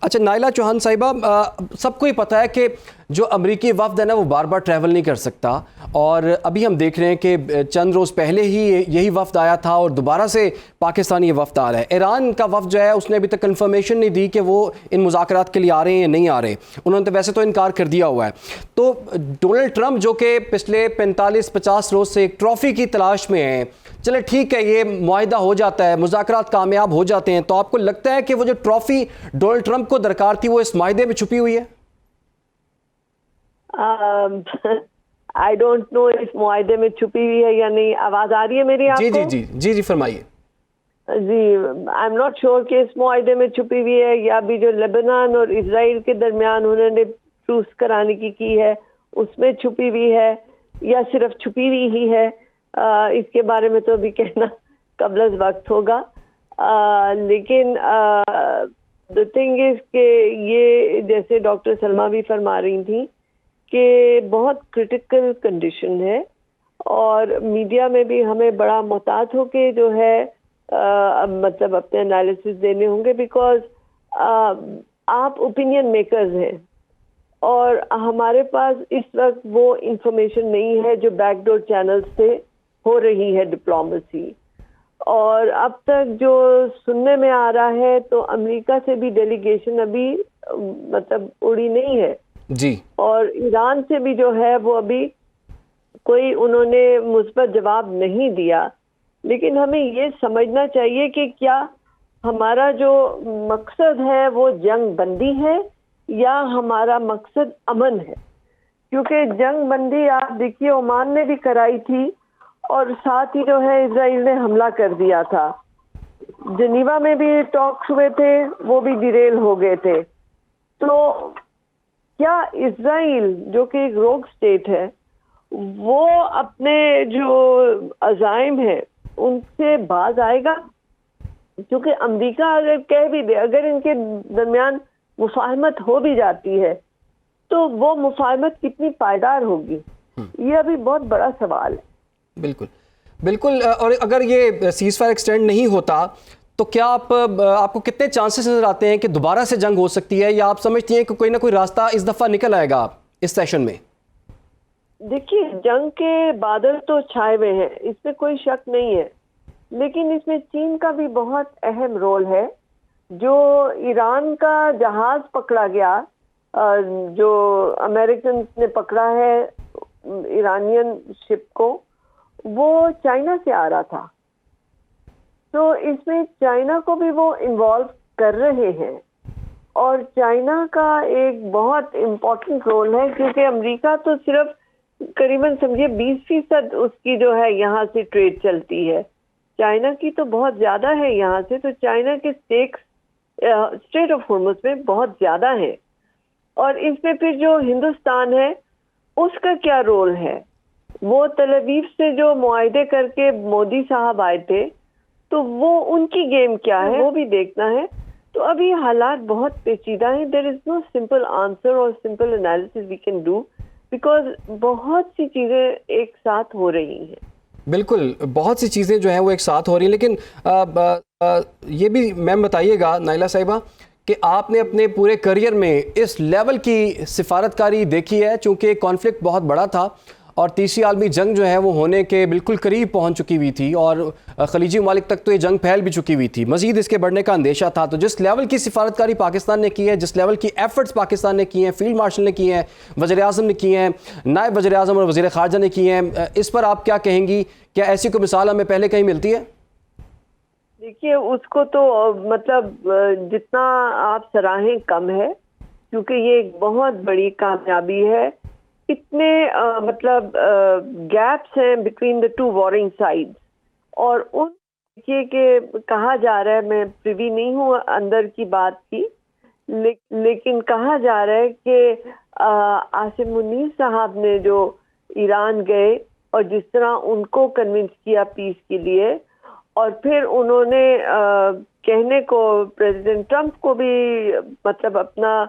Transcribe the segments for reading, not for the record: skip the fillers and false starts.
اچھا نائلہ چوہان صاحبہ، سب کو ہی پتہ ہے کہ جو امریکی وفد ہے نا وہ بار بار ٹریول نہیں کر سکتا، اور ابھی ہم دیکھ رہے ہیں کہ چند روز پہلے ہی یہی وفد آیا تھا اور دوبارہ سے پاکستان یہ وفد آ رہا ہے۔ ایران کا وفد جو ہے اس نے ابھی تک کنفرمیشن نہیں دی کہ وہ ان مذاکرات کے لیے آ رہے ہیں یا نہیں آ رہے، انہوں نے تو ویسے تو انکار کر دیا ہوا ہے۔ تو ڈونلڈ ٹرمپ جو کہ پچھلے 45-50 روز سے ایک ٹرافی کی تلاش میں ہیں، چلے ٹھیک ہے یہ معاہدہ ہو جاتا ہے، مذاکرات کامیاب ہو جاتے ہیں، تو آپ کو لگتا ہے کہ وہ جو ٹرافی ڈونلڈ ٹرمپ کو درکار تھی وہ اس معاہدے میں چھپی ہوئی ہے؟ آئی ڈونٹ نو اس معاہدے میں چھپی ہوئی ہے یا نہیں۔ آواز آ رہی ہے میری آپ کو؟ جی فرمائیے۔ جی، آئی ایم ناٹ شیور کہ اس معاہدے میں چھپی ہوئی ہے یا بھی جو لبنان اور اسرائیل کے درمیان انہوں نے ٹروس کرانے کی ہے اس میں چھپی ہوئی ہے یا صرف چھپی ہوئی ہی ہے، اس کے بارے میں تو ابھی کہنا قبل از وقت ہوگا۔ لیکن the thing is کہ یہ جیسے ڈاکٹر سلمہ بھی فرما رہی تھیں کہ بہت کرٹیکل کنڈیشن ہے، اور میڈیا میں بھی ہمیں بڑا محتاط ہو کے جو ہے مطلب اپنے انالیسس دینے ہوں گے، بیکاز آپ اوپینین میکرز ہیں اور ہمارے پاس اس وقت وہ انفارمیشن نہیں ہے جو بیک ڈور چینل سے ہو رہی ہے ڈپلومیسی۔ اور اب تک جو سننے میں آ رہا ہے تو امریکہ سے بھی ڈیلیگیشن ابھی مطلب اڑی نہیں ہے جی، اور ایران سے بھی جو ہے وہ ابھی کوئی انہوں نے مثبت جواب نہیں دیا۔ لیکن ہمیں یہ سمجھنا چاہیے کہ کیا ہمارا جو مقصد ہے وہ جنگ بندی ہے یا ہمارا مقصد امن ہے، کیونکہ جنگ بندی آپ دیکھیے عمان نے بھی کرائی تھی اور ساتھ ہی جو ہے اسرائیل نے حملہ کر دیا تھا۔ جنیوا میں بھی ٹاکس ہوئے تھے، وہ بھی ڈیریل ہو گئے تھے۔ تو کیا اسرائیل جو کہ ایک روگ سٹیٹ ہے وہ اپنے جو عزائم ہیں ان سے باز آئے گا؟ کیونکہ امریکہ اگر کہہ بھی دے، اگر ان کے درمیان مفاہمت ہو بھی جاتی ہے تو وہ مفاہمت کتنی پائیدار ہوگی، یہ ابھی بہت بڑا سوال ہے۔ بالکل، اور اگر یہ سیز فائر ایکسٹینڈ نہیں ہوتا تو کیا آپ کو کتنے چانسز نظر آتے ہیں کہ دوبارہ سے جنگ ہو سکتی ہے، یا آپ سمجھتی ہیں کہ کوئی نہ کوئی راستہ اس دفعہ نکل آئے گا اس سیشن میں؟ دیکھیے جنگ کے بادل تو چھائے ہوئے ہیں، اس میں کوئی شک نہیں ہے، لیکن اس میں چین کا بھی بہت اہم رول ہے۔ جو ایران کا جہاز پکڑا گیا، جو امریکن نے پکڑا ہے ایرانین شپ کو، وہ چائنا سے آ رہا تھا، تو اس میں چائنا کو بھی وہ انوالو کر رہے ہیں، اور چائنا کا ایک بہت امپورٹنٹ رول ہے، کیونکہ امریکہ تو صرف قریباً سمجھیے 20% اس کی جو ہے یہاں سے ٹریڈ چلتی ہے، چائنا کی تو بہت زیادہ ہے یہاں سے، تو چائنا کے اسٹیکس اسٹریٹ آف ہارمز میں بہت زیادہ ہیں۔ اور اس میں پھر جو ہندوستان ہے اس کا کیا رول ہے؟ وہ تل ابیب سے جو معاہدے کر کے مودی صاحب آئے تھے تو وہ ان کی گیم کیا ہے وہ بھی دیکھنا ہے۔ تو ابھی حالات بہت پیچیدہ ہیں، there is no simple answer اور simple analysis we can do, because بہت سی چیزیں ایک ساتھ ہو رہی ہیں۔ بالکل، بہت سی چیزیں جو ہیں وہ ایک ساتھ ہو رہی ہیں، لیکن یہ بھی میم بتائیے گا نائلہ صاحبہ کہ آپ نے اپنے پورے کریئر میں اس لیول کی سفارتکاری دیکھی ہے، چونکہ کانفلکٹ بہت بڑا تھا اور تیسری عالمی جنگ جو ہے وہ ہونے کے بالکل قریب پہنچ چکی ہوئی تھی، اور خلیجی ممالک تک تو یہ جنگ پھیل بھی چکی ہوئی تھی، مزید اس کے بڑھنے کا اندیشہ تھا۔ تو جس لیول کی سفارتکاری پاکستان نے کی ہے، جس لیول کی ایفرٹس پاکستان نے کی ہیں، فیلڈ مارشل نے کی ہیں، وزیر اعظم نے کی ہیں، نائب وزیر اعظم اور وزیر خارجہ نے کی ہیں، اس پر آپ کیا کہیں گی؟ کیا ایسی کوئی مثال ہمیں پہلے کہیں ملتی ہے؟ دیکھیے اس کو تو مطلب جتنا آپ سراہیں کم ہے، کیونکہ یہ ایک بہت بڑی کامیابی ہے۔ اتنے مطلب گیپس ہیں between the two warring side, اور ان دیکھیے کہ کہا جا رہا ہے، میں پریوی نہیں ہوں اندر کی بات کی، لیکن کہا جا رہا ہے کہ عاصم منیر صاحب نے جو ایران گئے اور جس طرح ان کو کنونس کیا پیس کے لیے، اور پھر انہوں نے کہنے کو پریزیڈنٹ ٹرمپ کو بھی مطلب اپنا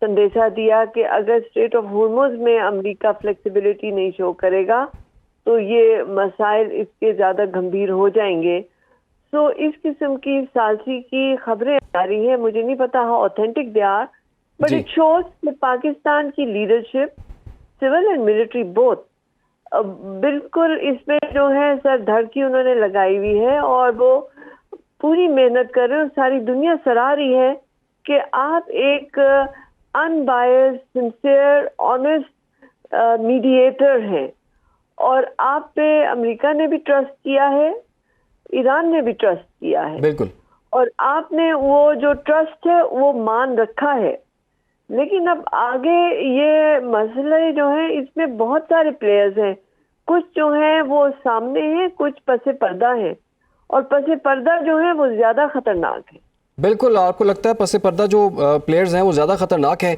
سندیشہ دیا کہ اگر اسٹریٹ آف ہارمز میں امریکہ فلیکسیبلٹی نہیں شو کرے گا تو یہ مسائل اس کے زیادہ گمبھیر ہو جائیں گے۔ سو اس قسم کی ثالثی کی خبریں آ رہی ہیں. مجھے نہیں پتا how authentic they are, but it shows کہ پاکستان کی leadership civil and military both بالکل اس میں جو ہے سر دھڑ کی انہوں نے لگائی ہوئی ہے, اور وہ پوری محنت کر رہے ہیں, اور ساری دنیا سراہ رہی ہے کہ آپ ایک ان بائس, سنسیئر, آنےسٹ میڈییٹر ہیں, اور آپ پہ امریکہ نے بھی ٹرسٹ کیا ہے, ایران نے بھی ٹرسٹ کیا ہے, بالکل, اور آپ نے وہ جو ٹرسٹ ہے وہ مان رکھا ہے. لیکن اب آگے یہ مسئلے جو ہیں اس میں بہت سارے پلیئرز ہیں, کچھ جو ہیں وہ سامنے ہیں, کچھ پس پردہ ہیں, اور پس پردہ جو ہیں وہ زیادہ خطرناک ہیں. بالکل. آپ کو لگتا ہے پس پردہ جو پلیئرز ہیں وہ زیادہ خطرناک ہیں؟